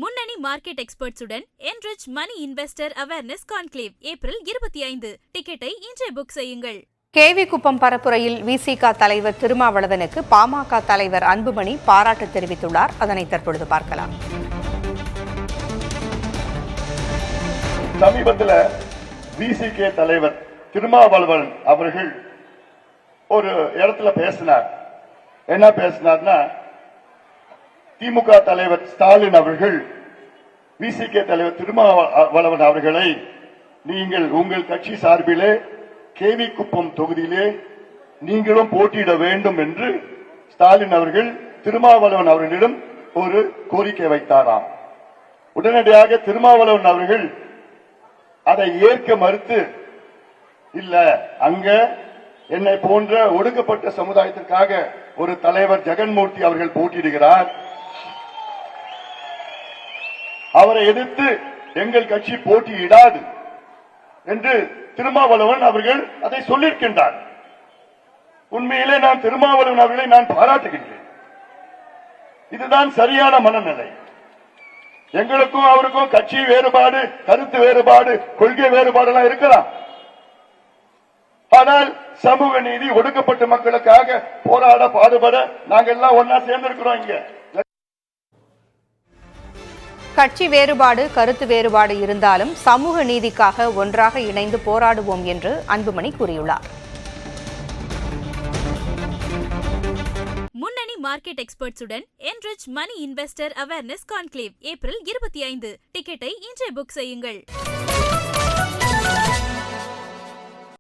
முன்னணி market எக்ஸ்பர்ட்ஸுடன் enrich money investor awareness conclave April 25. டிக்கெட்டை இன்றே புக் செய்யுங்கள். கேவிக்குப்பம் பரப்புரையில் விசிக தலைவர் திருமாவளவனுக்கு பாமக தலைவர் அன்புமணி பாராட்டு தெரிவித்துள்ளார். அதனை தற்பொழுது பார்க்கலாம். சமீபத்தில் விசிக தலைவர் திருமாவளவன் அவர்கள் ஒரு இடத்துல பேசினார். என்ன பேசினார்னா, திமுக தலைவர் ஸ்டாலின் அவர்கள் விசிக தலைவர் திருமாவளவன் அவர்களை நீங்கள் உங்கள் கட்சி சார்பிலே கேவிக்குப்பம் தொகுதியிலே நீங்களும் போட்டியிட வேண்டும் என்று ஸ்டாலின் அவர்கள் திருமாவளவன் அவர்களிடம் ஒரு கோரிக்கை வைத்தாராம். உடனடியாக திருமாவளவன் அவர்கள் அதை ஏற்க மறுத்து, இல்ல, அங்க என்னை போன்ற ஒடுக்கப்பட்ட சமுதாயத்திற்காக ஒரு தலைவர் ஜெகன்மூர்த்தி அவர்கள் போட்டியிடுகிறார், அவரை எதிர்த்து எங்கள் கட்சி போட்டியிடாது என்று திருமாவளவன் அவர்கள் அதை சொல்லியிருக்கின்றார். உண்மையிலே நான் திருமாவளவன் அவர்களை நான் பாராட்டுகின்றேன். இதுதான் சரியான மனநிலை. எங்களுக்கும் அவருக்கும் கட்சி வேறுபாடு, கருத்து வேறுபாடு, கொள்கை வேறுபாடு எல்லாம் இருக்கலாம். ஆனால் சமூக நீதி, ஒடுக்கப்பட்ட மக்களுக்காக போராட பாடுபட நாங்கள் எல்லாம் ஒன்னா சேர்ந்திருக்கிறோம். இங்க கட்சி வேறுபாடு, கருத்து வேறுபாடு இருந்தாலும் சமூக நீதிக்காக ஒன்றாக இணைந்து போராடுவோம் என்று அன்புமணி கூறியுள்ளார். முன்னணி market எக்ஸ்பர்ட்ஸுடன் enrich money investor awareness conclave April 25. டிக்கெட்டை இன்றே புக் செய்யுங்கள்.